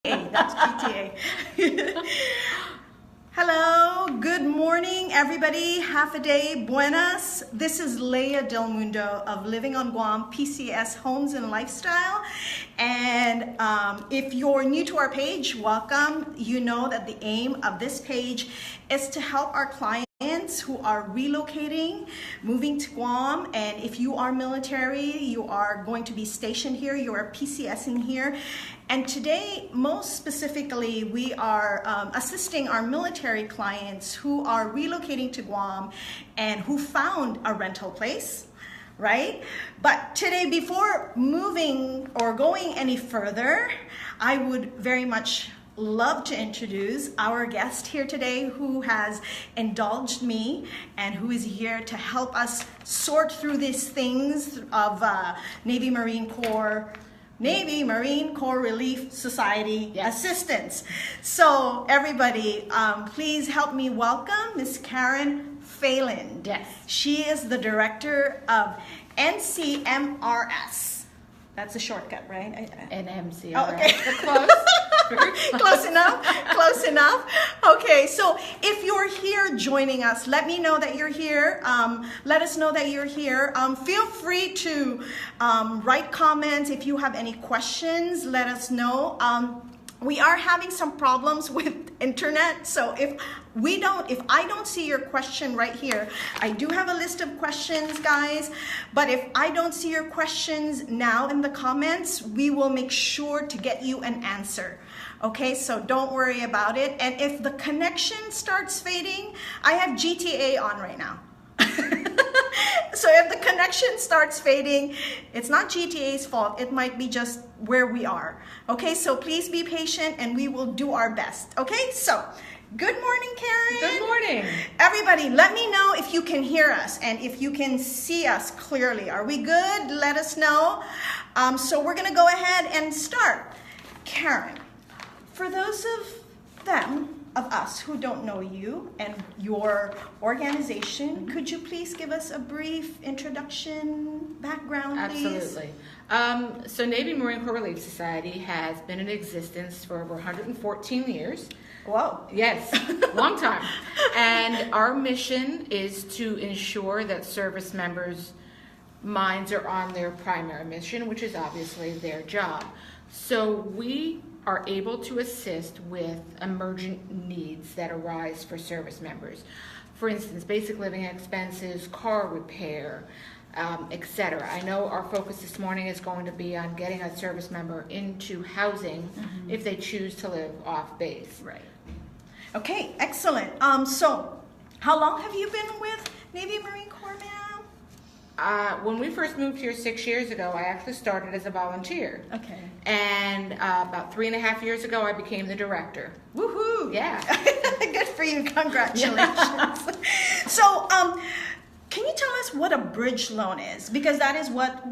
That's GTA. Hello, good morning, everybody. Half a day, buenas. This is Leia Del Mundo of Living on Guam, PCS Homes and Lifestyle. And if you're new to our page, welcome. You know that the aim of this page is to help our clients who are relocating, moving to Guam, and if you are military, you are going to be stationed here, you are PCSing here. And today, most specifically, we are assisting our military clients who are relocating to Guam and who found a rental place, right? But today, before moving or going any further, I would very much love to introduce our guest here today who has indulged me and who is here to help us sort through these things of Navy Marine Corps Relief Society assistance. So everybody, please help me welcome Miss Karen Phelan. Yes. She is the director of NMCRS. That's a shortcut, right? NMCRS. Oh, okay. Close. Close enough. Close enough. Okay, so if you're here joining us, let me know that you're here. Let us know that you're here. Feel free to write comments. If you have any questions, let us know. We are having some problems with internet, so if I don't see your question right here, I do have a list of questions, guys, but if I don't see your questions now in the comments, we will make sure to get you an answer. Okay, so don't worry about it. And if the connection starts fading, I have GTA on right now. So if the connection starts fading, it's not GTA's fault. It might be just where we are. Okay, so please be patient and we will do our best. Okay, so good morning, Karen. Good morning. Everybody, let me know if you can hear us and if you can see us clearly. Are we good? Let us know. So we're going to go ahead and start. Karen, for those of us who don't know you and your organization, could you please give us a brief introduction, background, please? Absolutely. So Navy Marine Corps Relief Society has been in existence for over 114 years. Whoa. Yes, long time. And our mission is to ensure that service members' minds are on their primary mission, which is obviously their job. So we are able to assist with emergent needs that arise for service members. For instance, basic living expenses, car repair, etc. I know our focus this morning is going to be on getting a service member into housing if they choose to live off base. Right. Okay, excellent. So how long have you been with Navy Marine Corps, ma'am? When we first moved here 6 years ago, I actually started as a volunteer. Okay. And about 3.5 years ago, I became the director. Woohoo! Yeah. Good for you. Congratulations. So, can you tell us what a bridge loan is? Because that is what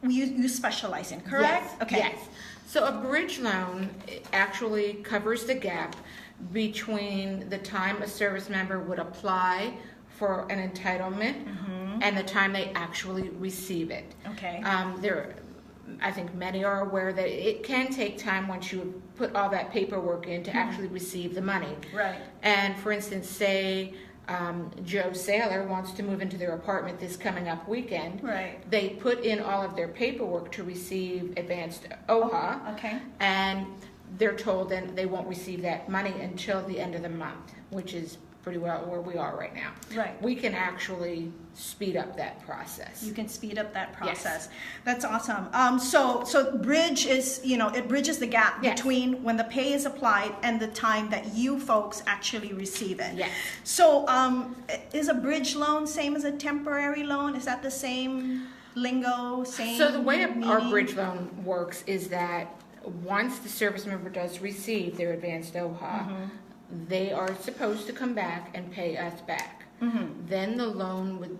you specialize in, correct? Yes. Okay. Yes. So a bridge loan actually covers the gap between the time a service member would apply for an entitlement and the time they actually receive it. Okay. I think many are aware that it can take time once you put all that paperwork in to actually receive the money. Right. And for instance, say Joe Sailor wants to move into their apartment this coming up weekend. Right. They put in all of their paperwork to receive advanced OHA. Okay. And they're told then they won't receive that money until the end of the month, which is pretty well where we are right now. Right. We can actually speed up that process. You can speed up that process. Yes. That's awesome. So bridge is, it bridges the gap between when the pay is applied and the time that you folks actually receive it. Yes. So is a bridge loan same as a temporary loan? Is that the same lingo, same So the way meaning? our bridge loan works is that once the service member does receive their advanced OHA, they are supposed to come back and pay us back. Then the loan,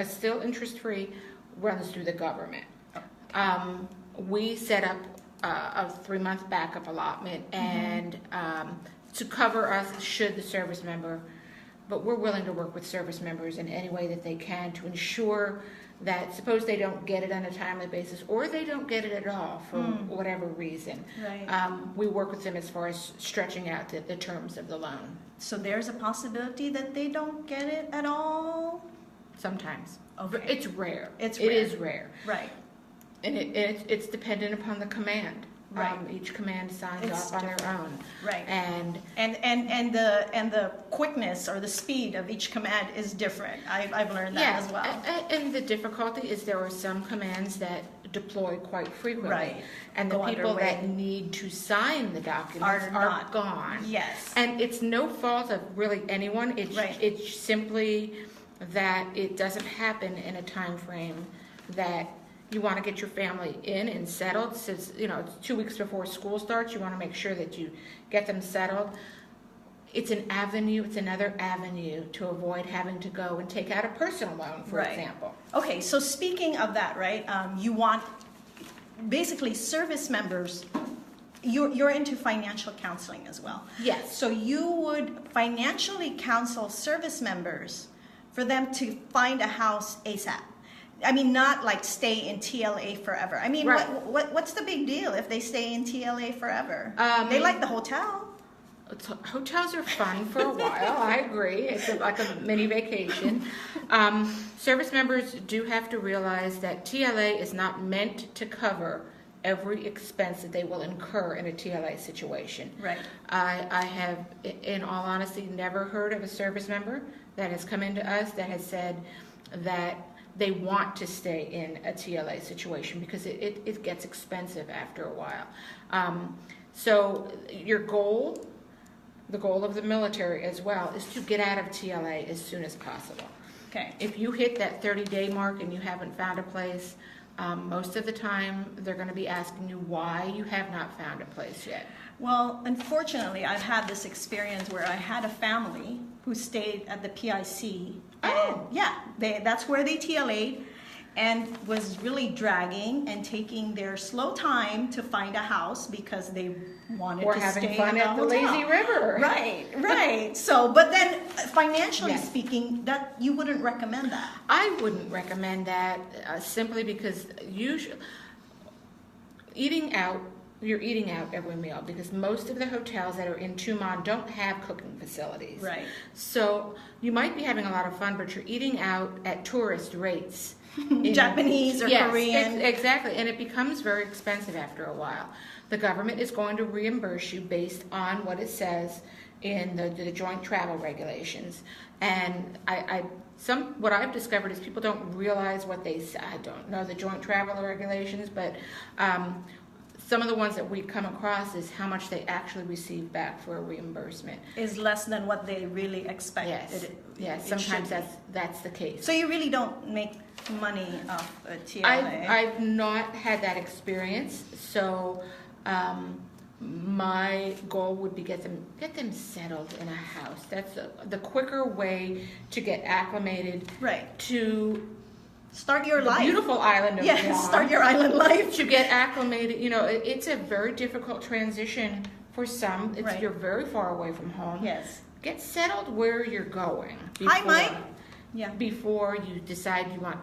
still interest-free, runs through the government. We set up a 3-month backup allotment and to cover us should the service member, but we're willing to work with service members in any way that they can to ensure that suppose they don't get it on a timely basis, or they don't get it at all for whatever reason. Right. We work with them as far as stretching out the terms of the loan. So there's a possibility that they don't get it at all? Sometimes. Okay. It's rare. It is rare. Right. And it's dependent upon the command. Right. Each command signs It's off on their own. Right. And the quickness or the speed of each command is different. I've learned that as well. And the difficulty is there are some commands that deploy quite frequently. Right. And the Go people underway. that need to sign the documents are gone. Yes. And it's no fault of really anyone. It's simply that it doesn't happen in a time frame that you want to get your family in and settled. Since it's 2 weeks before school starts, you want to make sure that you get them settled. It's another avenue to avoid having to go and take out a personal loan, for example. Okay, so speaking of that, right? You want basically service members. You're into financial counseling as well. Yes. So you would financially counsel service members for them to find a house ASAP. I mean, not like stay in TLA forever. I mean, right. what's the big deal if they stay in TLA forever? They like the hotel. Hotels are fun for a while. I agree. It's like a mini vacation. Service members do have to realize that TLA is not meant to cover every expense that they will incur in a TLA situation. Right. I have, in all honesty, never heard of a service member that has come into us that has said that they want to stay in a TLA situation because it gets expensive after a while. So your goal, the goal of the military as well, is to get out of TLA as soon as possible. Okay. If you hit that 30-day mark and you haven't found a place, most of the time they're going to be asking you why you have not found a place yet. Well, unfortunately, I've had this experience where I had a family who stayed at the PIC. Oh. And yeah, that's where they TLA'd and was really dragging and taking their slow time to find a house because they wanted or to having stay fun in a at the hotel. lazy river. Right. So, but then financially Yes. speaking, that you wouldn't recommend that. I wouldn't recommend that simply because usually you're eating out every meal because most of the hotels that are in Tumon don't have cooking facilities. Right. So you might be having a lot of fun, but you're eating out at tourist rates. Japanese or Korean. Exactly, and it becomes very expensive after a while. The government is going to reimburse you based on what it says in the joint travel regulations. And what I've discovered is people don't realize what they say. I don't know the joint travel regulations, but some of the ones that we come across is how much they actually receive back for a reimbursement. Is less than what they really expected. Yes. Sometimes that's the case. So you really don't make money off a TLA? I've not had that experience, so my goal would be get them settled in a house. That's the quicker way to get acclimated to start your life. Beautiful island of Guam. Start your island life. To get acclimated, it's a very difficult transition for some. You're very far away from home. Yes. Get settled where you're going. Hi, Mike. Before you decide you want.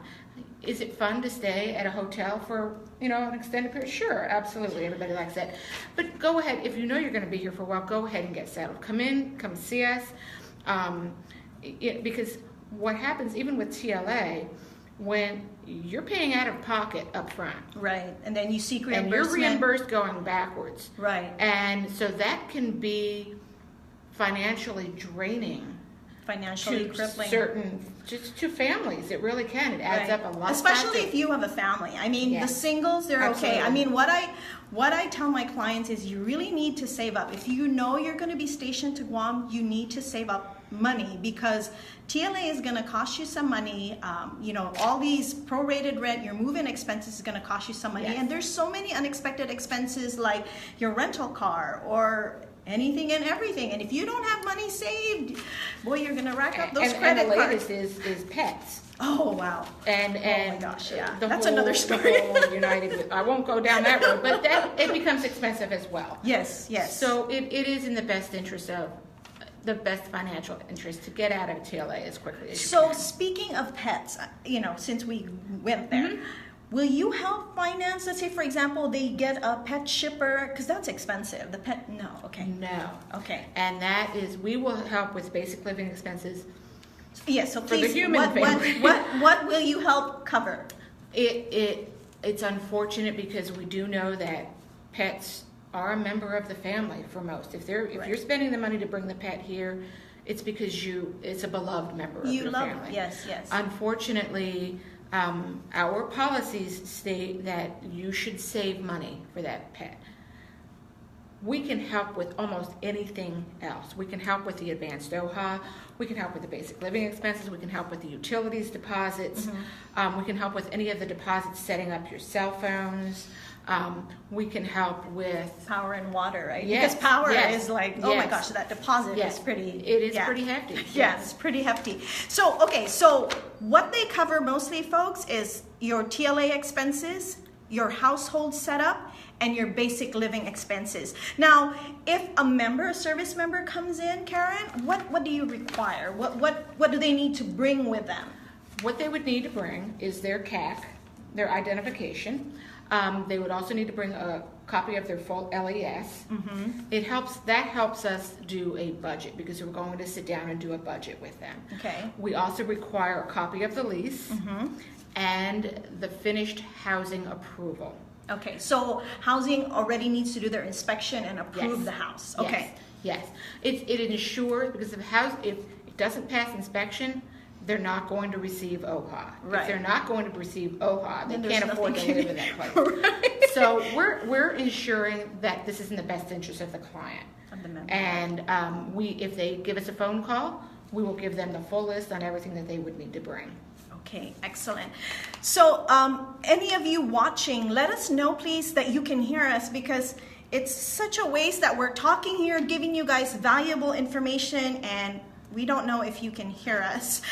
Is it fun to stay at a hotel for an extended period? Sure, absolutely. Everybody likes that. But go ahead. If you know you're going to be here for a while, go ahead and get settled. Come see us. Because what happens even with TLA, when you're paying out of pocket up front. Right. And then you seek reimbursement. And you're reimbursed going backwards. Right. And so that can be financially draining. Financially crippling. Just to families. It really can. It adds up a lot. Especially if you have a family. I mean, the singles, they're okay. I mean, what I tell my clients is you really need to save up. If you know you're going to be stationed to Guam, you need to save up money because TLA is going to cost you some money. All these prorated rent, your move-in expenses is going to cost you some money. And there's so many unexpected expenses like your rental car or anything and everything. And if you don't have money saved, boy, you're going to rack up those credit cards. And the latest is pets. Oh, wow. And oh, my gosh, yeah. That's another story. I won't go down that road, but it becomes expensive as well. Yes. So it is in the best interest of the best financial interest to get out of TLA as quickly as you So can. speaking of pets, since we went there, will you help finance, let's say for example, they get a pet shipper, because that's expensive. The pet, no, okay. No. Okay. And that is, we will help with basic living expenses. Yes, so For the please, human family. what will you help cover? It's unfortunate because we do know that pets are a member of the family for most. If you're spending the money to bring the pet here, it's because it's a beloved member of your family. You love it, yes. Unfortunately, our policies state that you should save money for that pet. We can help with almost anything else. We can help with the advanced OHA. We can help with the basic living expenses. We can help with the utilities deposits. We can help with any of the deposits, setting up your cell phones. We can help with Power and water, right? Yes, Because power yes, is like, oh my yes. gosh, that deposit Yes. is pretty. It is pretty hefty. Yeah, it's pretty hefty. So, okay, so what they cover mostly, folks, is your TLA expenses, your household setup, and your basic living expenses. Now, if a service member comes in, Karen, what do you require? What do they need to bring with them? What they would need to bring is their CAC, their identification. They would also need to bring a copy of their full LES. That helps us do a budget because we're going to sit down and do a budget with them. Okay. We also require a copy of the lease and the finished housing approval. Okay, so housing already needs to do their inspection and approve Yes. the house. Yes. Okay. Yes. It ensures, because if it doesn't pass inspection, they're not going to receive OHA. Right. If they're not going to receive OHA, Then they there's can't afford to nothing- live in that place. Right. So we're ensuring that this is in the best interest of the client. Of the member. And if they give us a phone call, we will give them the full list on everything that they would need to bring. Okay, excellent. So, any of you watching, let us know, please, that you can hear us, because it's such a waste that we're talking here, giving you guys valuable information, and we don't know if you can hear us.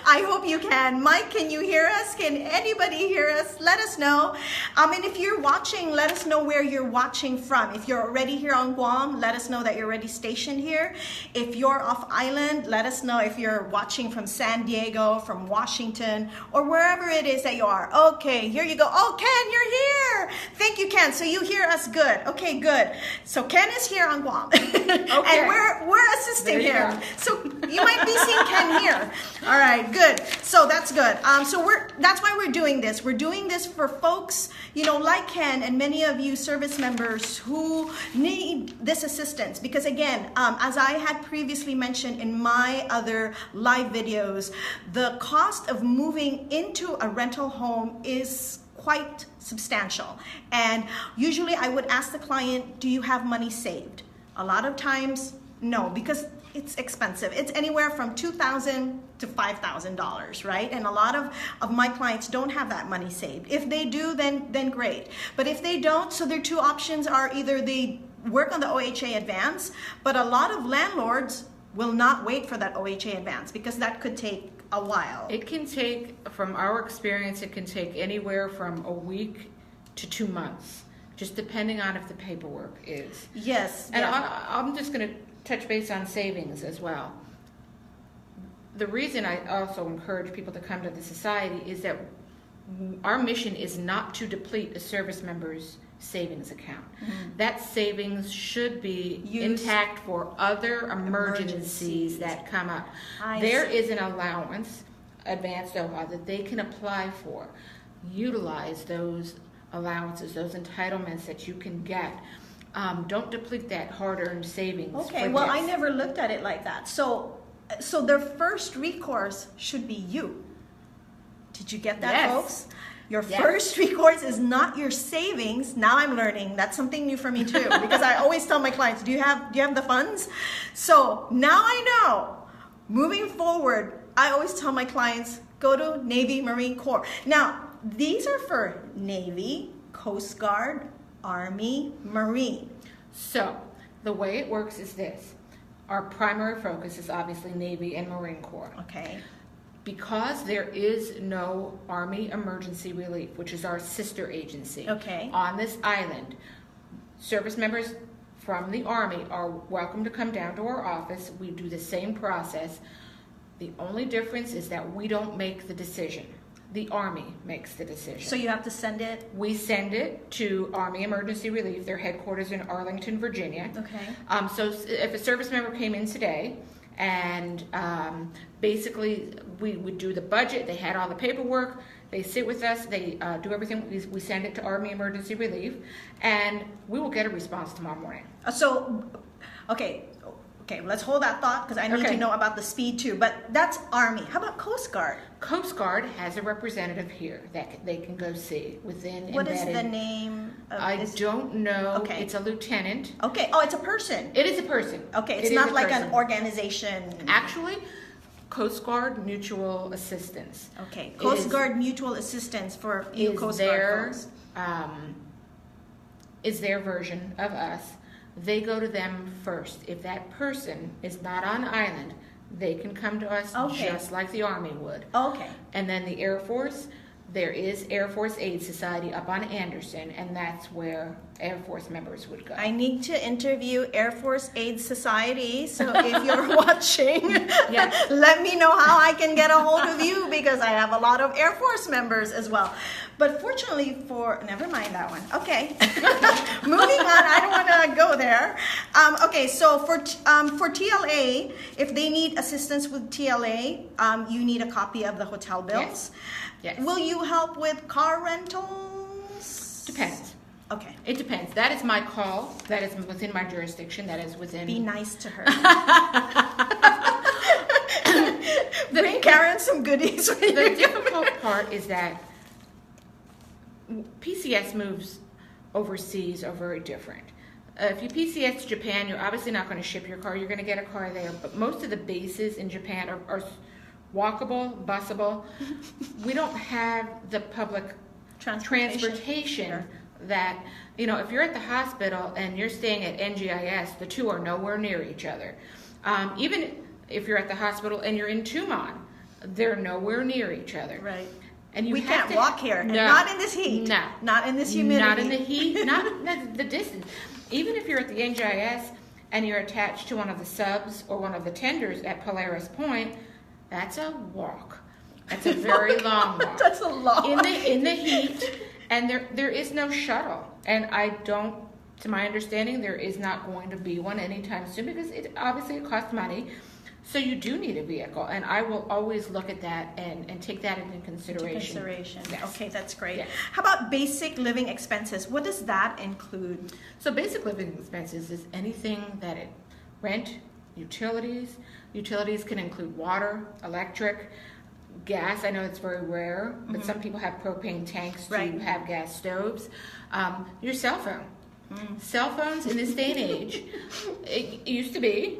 I hope you can. Mike, can you hear us? Can anybody hear us? Let us know. And if you're watching, let us know where you're watching from. If you're already here on Guam, let us know that you're already stationed here. If you're off island, let us know if you're watching from San Diego, from Washington, or wherever it is that you are. Okay, here you go. Oh, Ken, you're here. Thank you, Ken. So you hear us good. Okay, good. So Ken is here on Guam. Okay. And we're assisting There you here. go. So you might be seeing Ken here. All right, good. So that's good. That's why we're doing this. We're doing this for folks, like Ken and many of you service members who need this assistance. Because again, as I had previously mentioned in my other live videos, the cost of moving into a rental home is quite substantial. And usually I would ask the client, do you have money saved? A lot of times, no, because it's expensive. It's anywhere from $2,000 to $5,000, right? And a lot of my clients don't have that money saved. If they do, then great. But if they don't, so their two options are either they work on the OHA Advance, but a lot of landlords will not wait for that OHA Advance because that could take a while. It can take, from our experience, it can take anywhere from a week to 2 months, just depending on if the paperwork is. Yes. And yeah. I'm just going to touch base on savings as well. The reason I also encourage people to come to the society is that our mission is not to deplete a service member's savings account. That savings should be intact for other emergencies that come up. There is an allowance, advanced OHA, that they can apply for. Utilize those allowances, those entitlements that you can get. Don't deplete that hard-earned savings. Okay, well, I never looked at it like that. So their first recourse should be you. Did you get that, Yes. folks? Your first recourse is not your savings. Now I'm learning. That's something new for me too, because I always tell my clients, do you have the funds? So now I know. Moving forward, I always tell my clients, go to Navy, Marine Corps. Now, these are for Navy, Coast Guard, Army, Marine. So the way it works is this. Our primary focus is obviously Navy and Marine Corps. Okay. Because there is no Army Emergency Relief, which is our sister agency, Okay. on this island, service members from the Army are welcome to come down to our office. We do the same process. The only difference is that we don't make the decision. The Army makes the decision. So you have to send it? We send it to Army Emergency Relief. Their headquarters in Arlington, Virginia. Okay. So if a service member came in today and basically we would do the budget, they had all the paperwork, they sit with us, they do everything, we send it to Army Emergency Relief, and we will get a response tomorrow morning. Okay, let's hold that thought because I need to know about the speed too, but that's Army. How about Coast Guard? Coast Guard has a representative here that they can go see within What embedded. is the name of I this? don't know. Okay. It's a lieutenant. Okay, oh, it's a person. It is a person. Okay, it's It is not a like person. an organization. Actually, Coast Guard Mutual Assistance. Okay, It Coast is- Guard Mutual Assistance for you is Coast their, Guard folks. Is their version of us. They go to them first. If that person is not on island, they can come to us Okay. just like the Army would. Okay, And then the Air Force, there is Air Force Aid Society up on Anderson, and that's where Air Force members would go. I need to interview Air Force Aid Society, so if you're watching, Yes. let me know how I can get a hold of you because I have a lot of Air Force members as well. But fortunately never mind that one. Okay, moving on, I don't want to go there. Okay, so for TLA, if they need assistance with TLA, you need a copy of the hotel bills. Yes. Will you help with car rentals? Depends. Okay. It depends. That is my call. That is within my jurisdiction. That is within. Be nice to her. Bring Karen some goodies. The difficult part is that PCS moves overseas are very different. If you PCS to Japan, you're obviously not going to ship your car. You're going to get a car there. But most of the bases in Japan are walkable, busable. We don't have the public transportation Sure. that, if you're at the hospital and you're staying at NGIS, the two are nowhere near each other. Even if you're at the hospital and you're in Tumon, they're nowhere near each other. Right. And you We have can't to- walk here. And No. not in this heat. No. Not in this humidity. Not in the heat, not the distance. Even if you're at the NGIS and you're attached to one of the subs or one of the tenders at Polaris Point, that's a walk. That's a very long walk. That's a lot. In the heat, and there is no shuttle. And to my understanding, there is not going to be one anytime soon because it costs money. So you do need a vehicle, and I will always look at that and take that into consideration. Yes. Okay, that's great. Yes. How about basic living expenses? What does that include? So basic living expenses is anything that rent, utilities. Utilities can include water, electric, gas. I know it's very rare, but some people have propane tanks to Right. have gas stoves. Your cell phone. Cell phones in this day and age, it used to be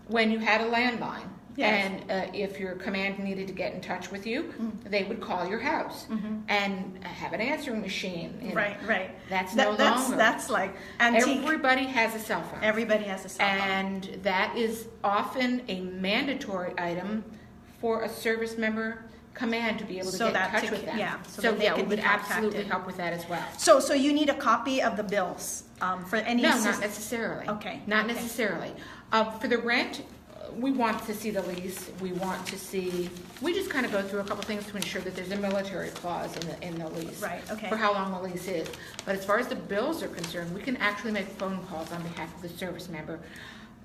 when you had a landline. Yes. And if your command needed to get in touch with you, they would call your house and have an answering machine. Right. That's no longer. That's like antique. Everybody has a cell phone. Everybody has a cell phone. And that is often a mandatory item for a service member command to be able to So get in that touch to- with them. yeah, so that they we can be would absolutely contacted. help with that as well. So you need a copy of the bills for any No, assist- not necessarily. Okay, Not okay. necessarily. For the rent, we want to see the lease. We just kind of go through a couple things to ensure that there's a military clause in the lease. Right, okay. For how long the lease is. But as far as the bills are concerned, we can actually make phone calls on behalf of the service member.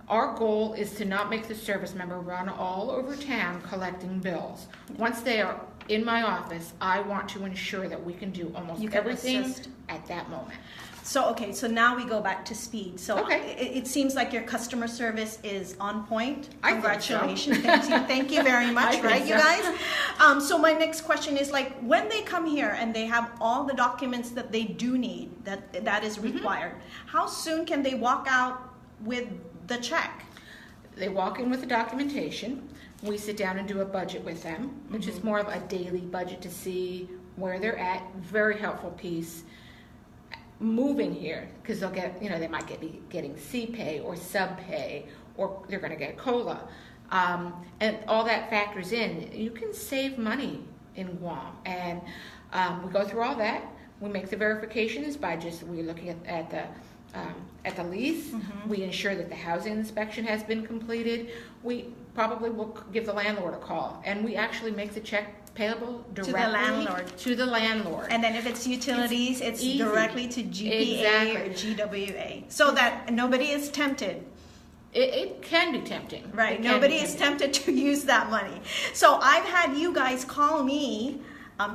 Our goal is to not make the service member run all over town collecting bills. Once they are in my office, I want to ensure that we can do almost You can everything assist. at that moment. So now we go back to speed. So Okay. it seems like your customer service is on point. I think so. Congratulations. Thank you very I much, think right, you so. guys? So my next question is like when they come here and they have all the documents that they do need, that is required, how soon can they walk out with the check? They walk in with the documentation. We sit down and do a budget with them, which is more of a daily budget to see where they're at. Very helpful piece. Moving here, because they'll get, they might be getting C-pay or sub-pay, or they're going to get COLA. And all that factors in. You can save money in Guam. And we go through all that. We make the verifications by we're looking at the at the lease. We ensure that the housing inspection has been completed. We probably will give the landlord a call, and we actually make the check payable directly to the landlord. And then if it's utilities, it's directly to GPA or GWA, so that nobody is tempted. It can be tempting. Right. Nobody is tempted to use that money. So I've had you guys call me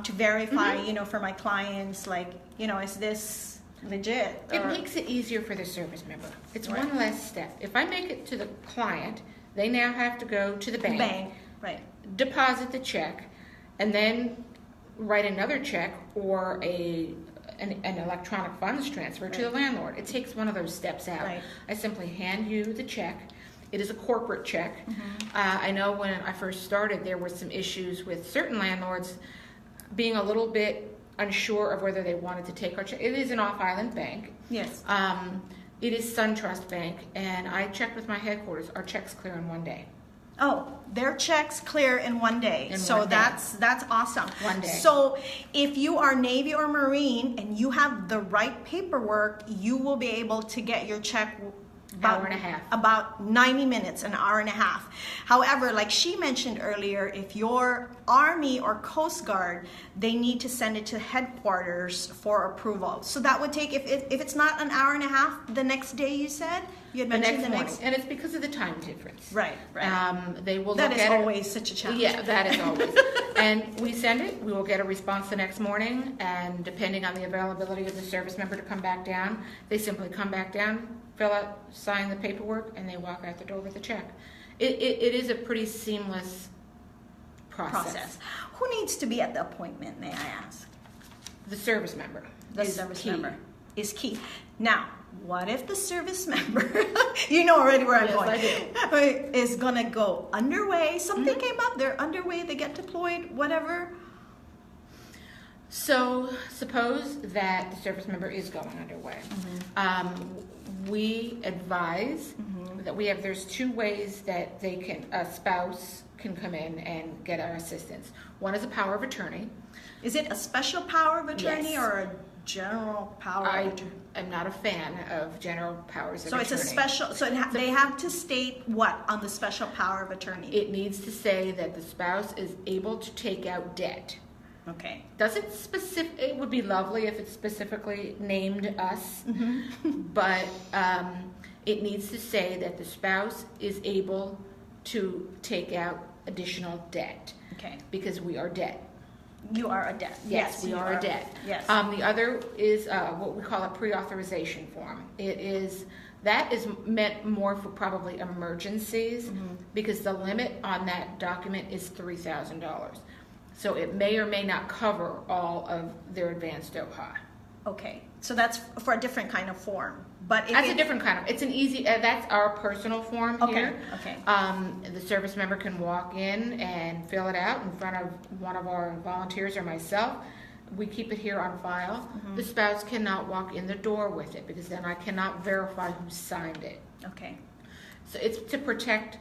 to verify, for my clients, like, is this legit? It makes it easier for the service member. It's one less step. If I make it to the client, they now have to go to the bank, deposit the check, and then write another check or an electronic funds transfer to the landlord. It takes one of those steps out. I simply hand you the check. It is a corporate check. I know when I first started, there were some issues with certain landlords being a little bit unsure of whether they wanted to take our check. It is an off-island bank. Yes. It is SunTrust Bank, and I checked with my headquarters. Our check's clear in 1 day. Oh, their checks clear in 1 day. That's awesome. 1 day. So if you are Navy or Marine and you have the right paperwork, you will be able to get your check about 90 minutes, an hour and a half. However, like she mentioned earlier, if you're Army or Coast Guard, they need to send it to headquarters for approval. So that would take, if it's not an hour and a half, the next day you said? You had mentioned the next morning. And it's because of the time difference. Right. They will that look is at always it. Such a challenge. Yeah, that is always. And we send it. We will get a response the next morning, and depending on the availability of the service member to come back down, they simply come back down, fill out, sign the paperwork, and they walk out the door with a check. It is a pretty seamless process. Who needs to be at the appointment, may I ask? The service member. The service member is key. Now, what if the service member, you know already where I'm going, I do. is going to go underway? Something came up, they're underway, they get deployed, whatever. So suppose that the service member is going underway. We advise that there's 2 ways that a spouse can come in and get our assistance. One is a power of attorney. Is it a special power of attorney Yes. or a general power of attorney? I'm not a fan of general powers of So attorney. it's a special, they have to state what on the special power of attorney? It needs to say that the spouse is able to take out debt. Okay. It would be lovely if it specifically named us, but it needs to say that the spouse is able to take out additional debt. Okay. Because we are debt. You are a debt. Yes, we are a debt. Yes. The other is what we call a pre-authorization form. That is meant more for probably emergencies because the limit on that document is $3,000. So it may or may not cover all of their advanced OHA. Okay, so that's for a different kind of form. But That's a different kind of. It's an easy. That's our personal form here. Okay. The service member can walk in and fill it out in front of one of our volunteers or myself. We keep it here on file. The spouse cannot walk in the door with it because then I cannot verify who signed it. Okay. So it's to protect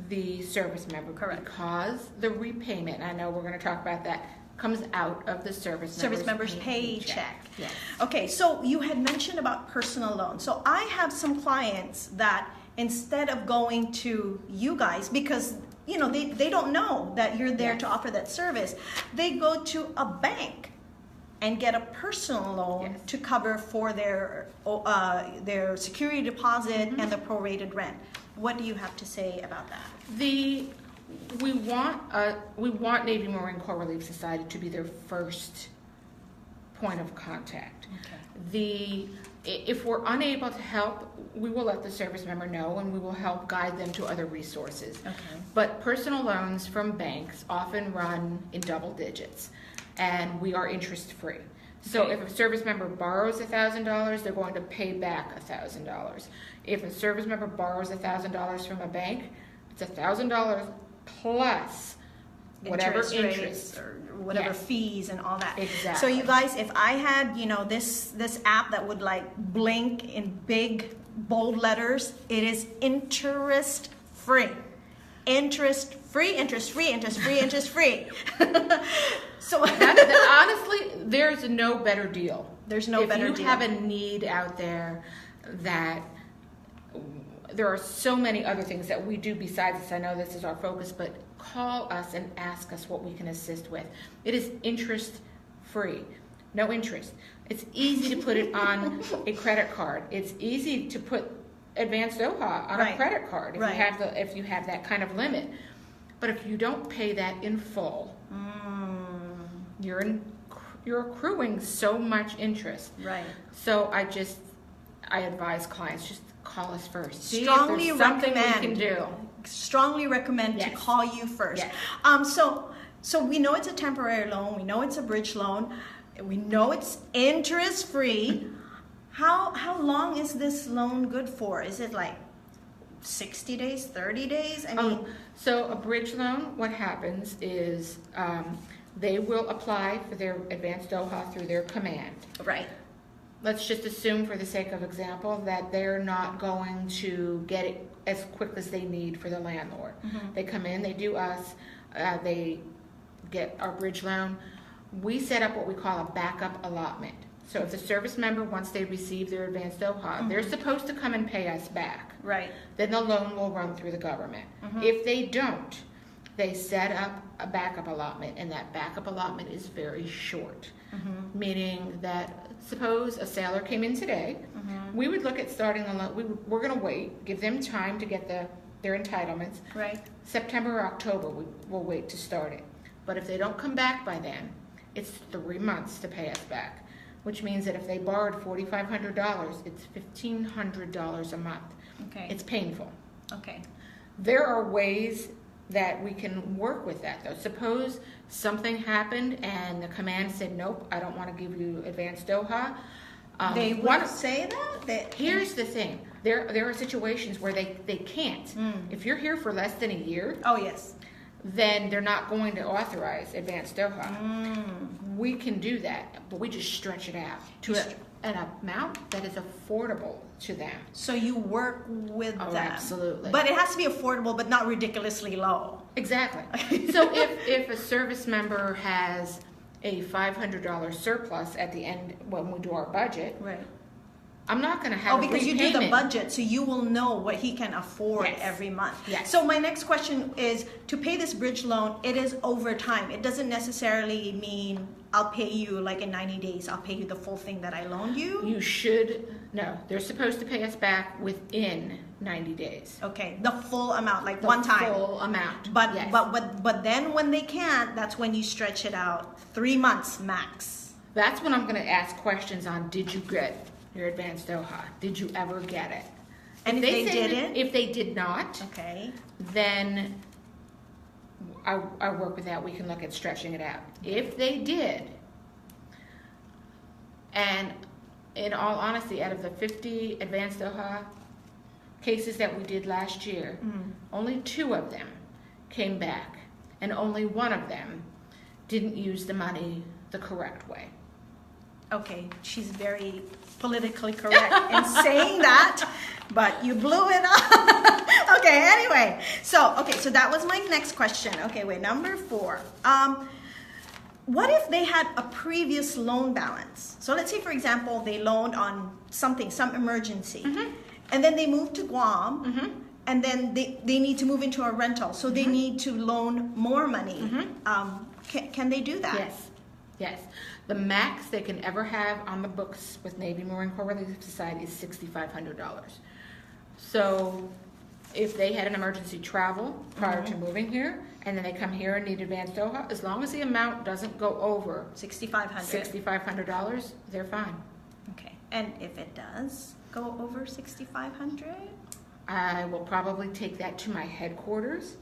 the service member. Correct. Because the repayment, I know we're going to talk about that, comes out of the service member's paycheck. Yes. Okay, so you had mentioned about personal loans. So I have some clients that instead of going to you guys, because they don't know that you're there to offer that service, they go to a bank and get a personal loan to cover for their security deposit and the prorated rent. What do you have to say about that? We want Navy Marine Corps Relief Society to be their first point of contact. Okay. If we're unable to help, we will let the service member know and we will help guide them to other resources. Okay. But personal loans from banks often run in double digits and we are interest free. So if a service member borrows $1,000, they're going to pay back $1,000. If a service member borrows $1,000 from a bank, it's $1,000 plus whatever interest or whatever fees and all that. Exactly. So you guys, if I had this app that would like blink in big bold letters, it is interest free. Interest free, interest free, interest free, interest free. So honestly, there's no better deal. There's no better deal. If you have a need out there, that there are so many other things that we do besides this. I know this is our focus, but call us and ask us what we can assist with. It is interest free, no interest. It's easy to put it on a credit card. It's easy to put advanced OHA on a credit card if you have that kind of limit. But if you don't pay that in full, you're accruing so much interest. Right. So I advise clients, just call us first. See Strongly if there's something recommend. we can do. Strongly recommend to call you first. Yes. So we know it's a temporary loan. We know it's a bridge loan. We know it's interest free. How long is this loan good for? Is it like 60 days, 30 days? I mean, so a bridge loan, what happens is they will apply for their advanced OHA through their command. right. Let's just assume, for the sake of example, that they're not going to get it as quick as they need for the landlord. They come in, they do us, they get our bridge loan. We set up what we call a backup allotment. So if the service member, once they receive their advanced OHA, they're supposed to come and pay us back. Right. Then the loan will run through the government. If they don't, they set up a backup allotment, and that backup allotment is very short. Meaning that, suppose a sailor came in today, we would look at starting the loan. We're going to wait, give them time to get their entitlements. Right. September or October, we'll wait to start it. But if they don't come back by then, it's 3 months to pay us back, which means that if they borrowed $4,500, it's $1,500 a month. Okay. It's painful. Okay. There are ways that we can work with that, though. Suppose something happened and the command said, nope, I don't want to give you advanced OHA. They would say that? Here's the thing. There are situations where they can't. If you're here for less than a year, Oh, yes. then they're not going to authorize advanced OHA. We can do that, but we just stretch it out to an amount that is affordable to them. So you work with them. Absolutely. But it has to be affordable, but not ridiculously low. Exactly. So if a service member has a $500 surplus at the end when we do our budget, Right. I'm not going to have because you do the repayment. budget, so you will know what he can afford every month. Yes. So my next question is, to pay this bridge loan, it is over time. It doesn't necessarily mean I'll pay you like in 90 days. I'll pay you the full thing that I loaned you. You should, no, they're supposed to pay us back within 90 days. Okay, the full amount, like one time. The full amount. But yes. but then when they can't, that's when you stretch it out 3 months max. That's when I'm going to ask questions on, did you get your advanced OHA? Did you ever get it? And if they didn't? If they did not, Okay. then I work with that. We can look at stretching it out. If they did, and in all honesty, out of the 50 advanced OHA cases that we did last year, only 2 of them came back, and only 1 of them didn't use the money the correct way. Okay, she's very politically correct in saying that, but you blew it up. Okay, anyway. So that was my next question. Okay, wait, number 4. What if they had a previous loan balance? So let's say, for example, they loaned on something, some emergency, and then they moved to Guam, and then they need to move into a rental, so they need to loan more money. Can they do that? Yes. Yes. The max they can ever have on the books with Navy Marine Corps Relief Society is $6,500. So if they had an emergency travel prior to moving here, and then they come here and need advanced OHA, as long as the amount doesn't go over $6,500, they're fine. Okay. And if it does go over $6,500? I will probably take that to my headquarters.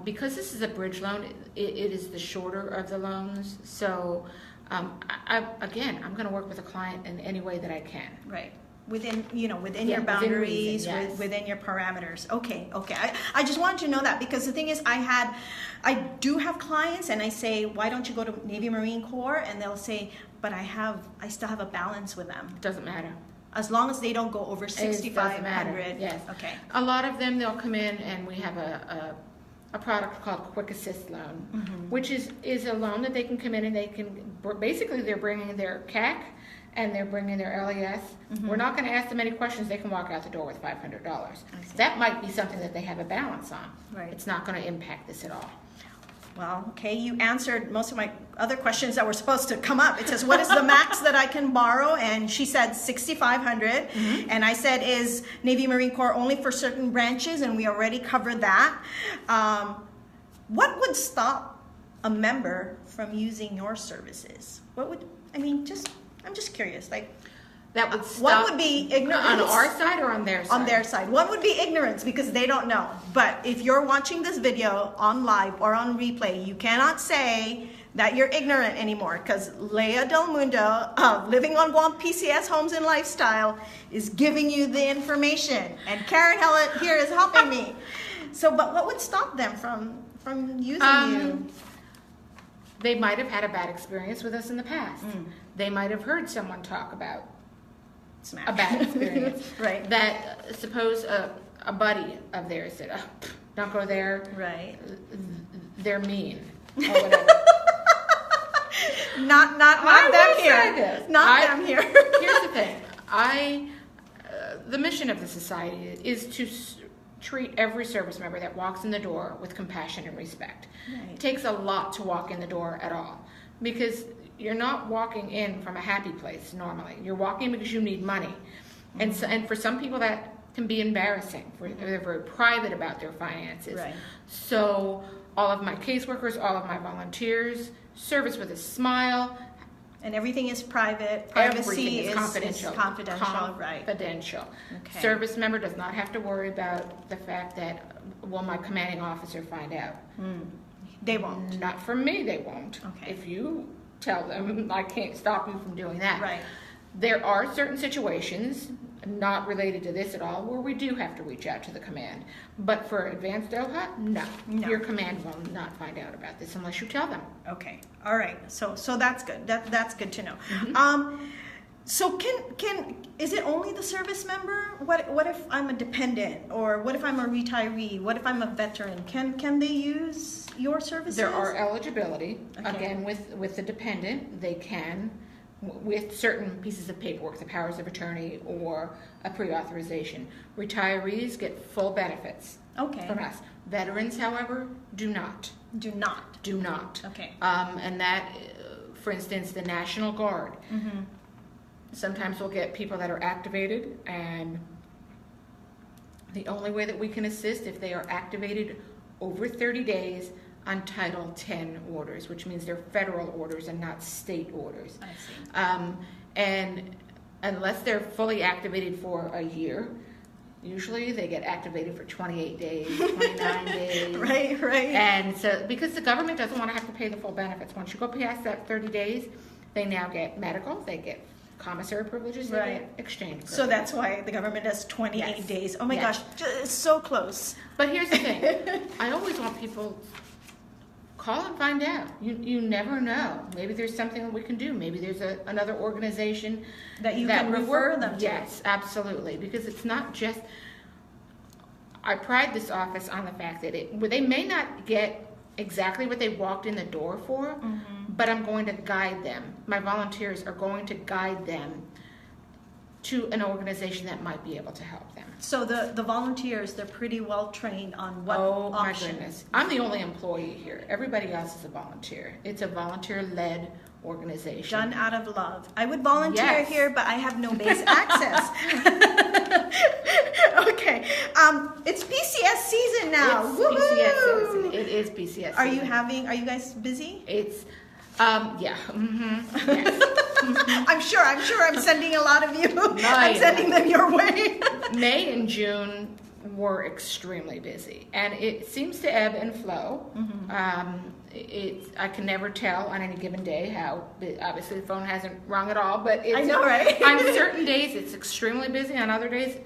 Because this is a bridge loan, it is the shorter of the loans. So, I'm going to work with a client in any way that I can. Right. Within your boundaries, within reason, yes. within your parameters. Okay. I just wanted to know that, because the thing is, I do have clients, and I say, why don't you go to Navy Marine Corps? And they'll say, but I still have a balance with them. It doesn't matter. As long as they don't go over 6,500. Yes. Okay. A lot of them, they'll come in, and we have a product called Quick Assist Loan, which is a loan that they can come in and they can, basically they're bringing their CAC and they're bringing their LES, we're not going to ask them any questions. They can walk out the door with $500. That might be something that they have a balance on. Right. It's not going to impact this at all. Well, okay, you answered most of my other questions that were supposed to come up. It says, what is the max that I can borrow? And she said 6,500. And I said, is Navy Marine Corps only for certain branches? And we already covered that. What would stop a member from using your services? What would, I mean, I'm just curious. Like, That would stop. what would be ignorance? On our side or on their side? On their side. What would be ignorance because they don't know. But if you're watching this video on live or on replay, you cannot say that you're ignorant anymore because Leah Del Mundo of Living on Guam PCS Homes and Lifestyle is giving you the information. And Karen Hellett here is helping me. So, but what would stop them from using you? They might have had a bad experience with us in the past. They might have heard someone talk about Smash. a bad experience. Right. That suppose a buddy of theirs said, oh, don't go there. Right. They're mean. Or whatever. Not them here. Not them here. Here's the thing. The mission of the society is to treat every service member that walks in the door with compassion and respect. Right. It takes a lot to walk in the door at all because you're not walking in from a happy place normally. You're walking because you need money. And for some people that can be embarrassing. They're very private about their finances. Right. So all of my caseworkers, all of my volunteers, service with a smile. And everything is private. Everything Privacy is confidential. Right. Confidential. Okay. Service member does not have to worry about the fact that, will my commanding officer find out? They won't. Not from me, they won't. Okay. If you tell them, I can't stop you from doing that. Right. There are certain situations, not related to this at all, where we do have to reach out to the command. But for advanced OHA, no. Your command will not find out about this unless you tell them. Okay. All right. So that's good. That's good to know. So is it only the service member? What if I'm a dependent, or what if I'm a retiree? What if I'm a veteran? Can they use your services? There are eligibility. Okay. Again, with the dependent, they can, with certain pieces of paperwork, the powers of attorney or a pre-authorization. Retirees get full benefits from us. Veterans, however, do not. Do not. Do not. Okay. And that, for instance, the National Guard. Sometimes we'll get people that are activated, and the only way that we can assist if they are activated over 30 days on Title 10 orders, which means they're federal orders and not state orders. I see. And unless they're fully activated for a year, usually they get activated for 28 days, 29 days. Right. And so, because the government doesn't want to have to pay the full benefits. Once you go past that 30 days, they now get medical, they get commissary privileges, they get exchange privileges. So that's why the government does 28 days. Oh my Yes. gosh, it's so close. But here's the thing. I always want people, call and find out. You never know. Maybe there's something that we can do. Maybe there's another organization That you can we refer work- them to. Yes, absolutely. Because it's not just, I pride this office on the fact that they may not get exactly what they walked in the door for, but I'm going to guide them. My volunteers are going to guide them to an organization that might be able to help them. So the volunteers, they're pretty well trained on what Oh my options. goodness. I'm the only employee here. Everybody else is a volunteer. It's a volunteer-led organization. Done out of love. I would volunteer Yes. here, but I have no base access. Okay. It's PCS season now. It's Woohoo! PCS season. It is PCS Are season. you guys busy? It's, yeah. Yes. I'm sure I'm sending a lot of you. I'm yeah. sending them your way. May and June were extremely busy, and it seems to ebb and flow. I can never tell on any given day how. Obviously, the phone hasn't rung at all, but I know, right? On certain days, it's extremely busy. On other days,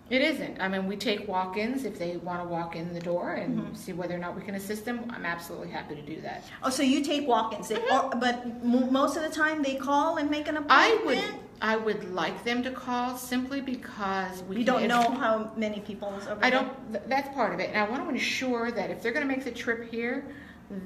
it isn't. I mean, we take walk-ins if they want to walk in the door and see whether or not we can assist them. I'm absolutely happy to do that. Oh, so you take walk-ins, but most of the time they call and make an appointment? I would like them to call simply because You don't know how many people is over I there? don't. That's part of it, and I want to ensure that if they're going to make the trip here,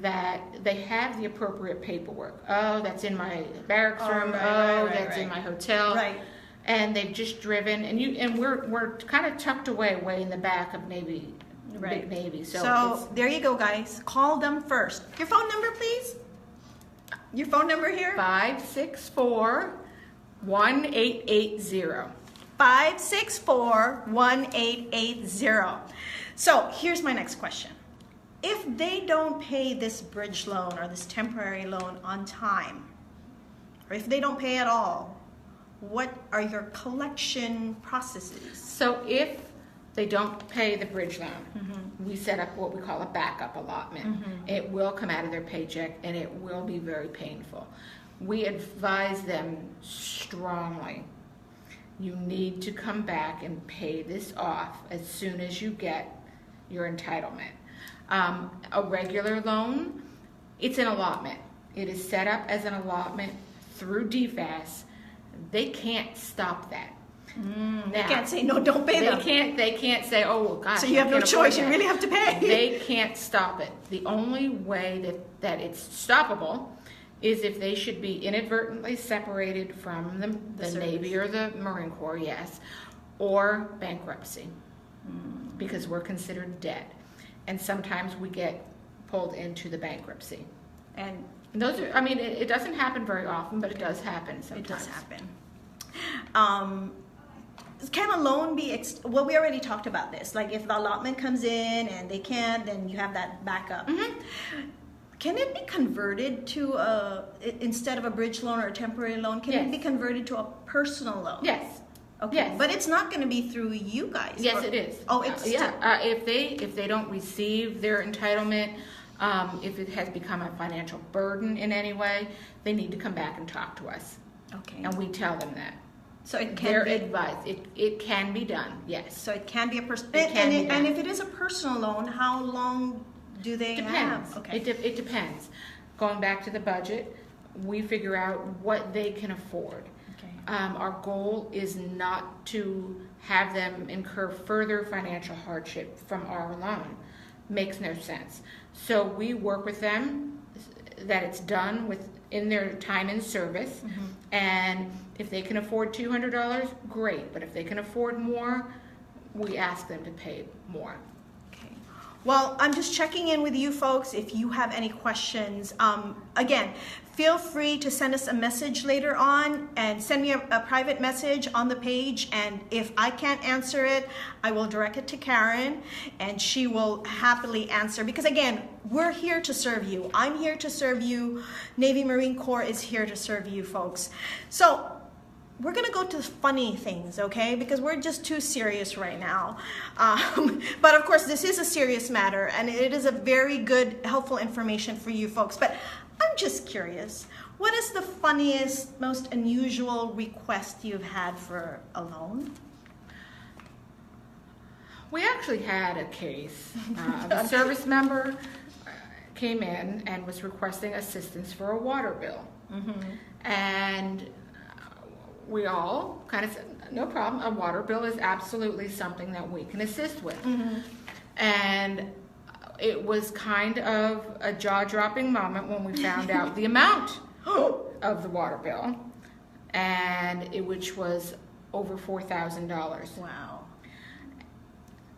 that they have the appropriate paperwork. Oh, that's in my barracks room. That's in my hotel. Right. And they've just driven, and we're kind of tucked away way in the back of Navy, Right. Big Navy. So there you go, guys. Call them first. Your phone number, please. Your phone number here? 564-1880. 564-1880. So here's my next question. If they don't pay this bridge loan or this temporary loan on time, or if they don't pay at all, what are your collection processes? So if they don't pay the bridge loan, we set up what we call a backup allotment. It will come out of their paycheck, and it will be very painful. We advise them strongly, you need to come back and pay this off as soon as you get your entitlement. A regular loan, it's an allotment. It is set up as an allotment through DFAS. They can't stop that. They can't say, no, don't pay them. They can't say, oh, well, gosh. So you have no choice. You really have to pay. They can't stop it. The only way that it's stoppable is if they should be inadvertently separated from the Navy or the Marine Corps, yes, or bankruptcy, because we're considered dead. And sometimes we get pulled into the bankruptcy. And those are, I mean, it doesn't happen very often, but it does happen sometimes. It does happen. Can a loan be, well, we already talked about this. Like if the allotment comes in and they can't, then you have that backup. Can it be converted to instead of a bridge loan or a temporary loan, can it be converted to a personal loan? Yes. Okay. Yes. But it's not going to be through you guys. Yes, it is. Oh, it's if they don't receive their entitlement, if it has become a financial burden in any way, they need to come back and talk to us. Okay. And we tell them that. So it can Their be advice. It can be done. Yes. So it can be a personal. And And if it is a personal loan, how long do they Depends. have? Okay. It depends. Going back to the budget, we figure out what they can afford. Okay. Our goal is not to have them incur further financial hardship from our loan. Makes no sense. So we work with them that it's done within their time in service, and if they can afford $200, great. But if they can afford more, we ask them to pay more. Okay. Well, I'm just checking in with you folks. If you have any questions, again, feel free to send us a message later on and send me a private message on the page. And if I can't answer it, I will direct it to Karen and she will happily answer. Because again, we're here to serve you. I'm here to serve you. Navy Marine Corps is here to serve you folks. So we're going to go to funny things, okay? Because we're just too serious right now. But of course, this is a serious matter, and it is a very good, helpful information for you folks. But I'm just curious, what is the funniest, most unusual request you've had for a loan? We actually had a case. A service member came in and was requesting assistance for a water bill. And we all kind of said, no problem, a water bill is absolutely something that we can assist with. And it was kind of a jaw-dropping moment when we found out the amount of the water bill, which was over $4,000. Wow.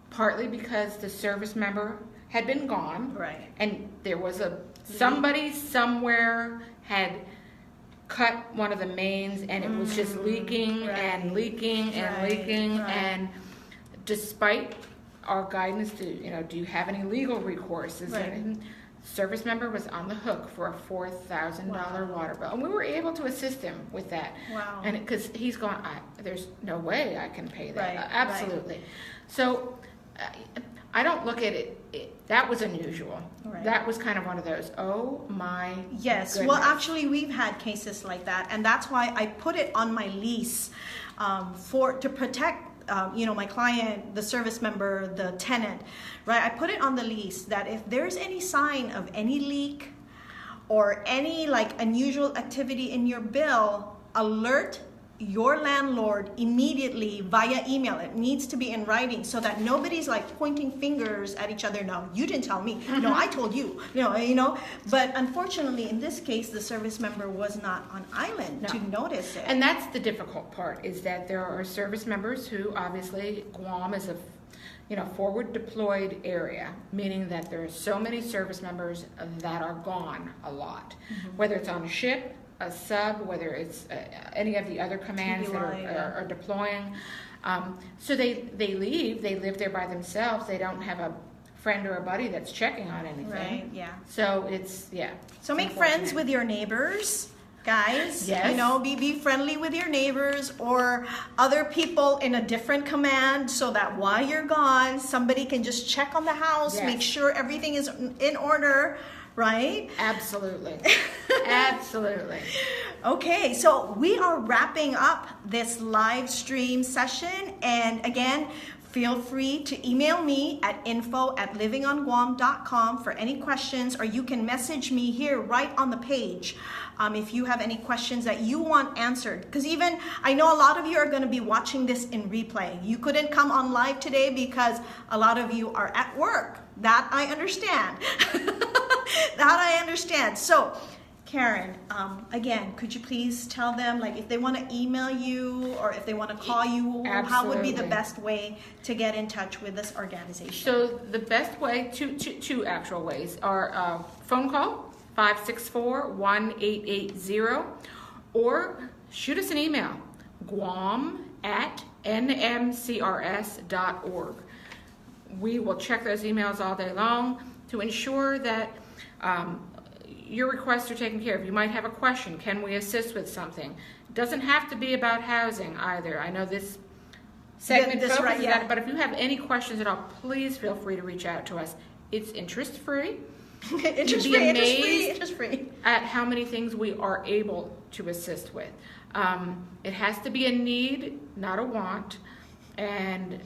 Partly because the service member had been gone, Right. and there was somebody somewhere had cut one of the mains, and it was just leaking and leaking and leaking. And despite our guidance to, do you have any legal recourse? Service member was on the hook for a $4,000 water bill, and we were able to assist him with that. Wow. And because he's going, there's no way I can pay that. Right, Absolutely. So I don't look at it. That was unusual. Right. That was kind of one of those, oh my Yes, goodness. well actually we've had cases like that, and that's why I put it on my lease to protect my client, the service member, the tenant, right? I put it on the lease that if there's any sign of any leak or any like unusual activity in your bill, alert your landlord immediately via email. It needs to be in writing so that nobody's like pointing fingers at each other. No, you didn't tell me. No, I told you. No, you know. But unfortunately, in this case, the service member was not on island to notice it. And that's the difficult part, is that there are service members who, obviously, Guam is a forward deployed area, meaning that there are so many service members that are gone a lot, whether it's on a ship, a sub, whether it's any of the other commands that are deploying. So they leave, they live there by themselves, they don't have a friend or a buddy that's checking on anything. Right, yeah. So it's, So make friends with your neighbors, guys. Yes. You know, be friendly with your neighbors or other people in a different command so that while you're gone, somebody can just check on the house, make sure everything is in order. Right? Absolutely. Absolutely. Okay, so we are wrapping up this live stream session. And again, feel free to email me at info@livingonguam.com for any questions, or you can message me here right on the page if you have any questions that you want answered. Because even, I know a lot of you are going to be watching this in replay. You couldn't come on live today because a lot of you are at work. That I understand. That I understand. So, Karen, again, could you please tell them, like, if they want to email you or if they want to call you, how would be the best way to get in touch with this organization? So the best way, two actual ways, are phone call, 564-1880, or shoot us an email, guam@nmcrs.org. We will check those emails all day long to ensure that your requests are taken care of. You might have a question. Can we assist with something? It doesn't have to be about housing either. I know this segment focuses on that, but if you have any questions at all, please feel free to reach out to us. It's interest-free. Interest-free at how many things we are able to assist with. It has to be a need, not a want, and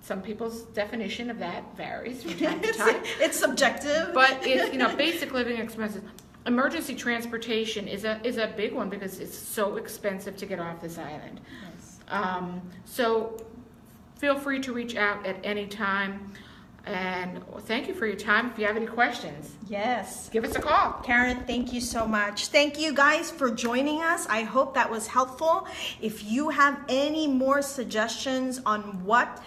some people's definition of that varies from time to time. It's subjective. But it's, basic living expenses. Emergency transportation is a big one because it's so expensive to get off this island. Yes. So feel free to reach out at any time. And thank you for your time. If you have any questions, yes, give us a call. Karen, thank you so much. Thank you guys for joining us. I hope that was helpful. If you have any more suggestions on what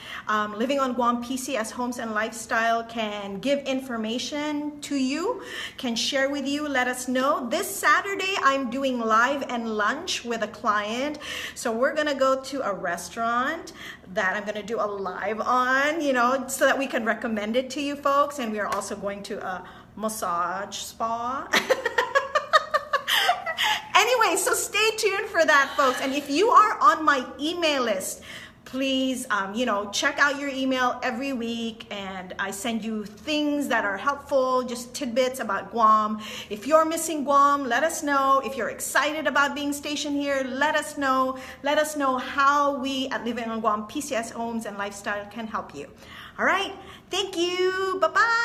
Living on Guam PCS Homes and Lifestyle can give information to you, can share with you, let us know. This Saturday, I'm doing live and lunch with a client. So we're going to go to a restaurant that I'm going to do a live on, so that we can recommend it to you folks. And we are also going to a massage spa. Anyway, so stay tuned for that, folks. And if you are on my email list, please, check out your email every week, and I send you things that are helpful, just tidbits about Guam. If you're missing Guam, let us know. If you're excited about being stationed here, let us know. Let us know how we at Living on Guam PCS Homes and Lifestyle can help you. All right. Thank you. Bye-bye.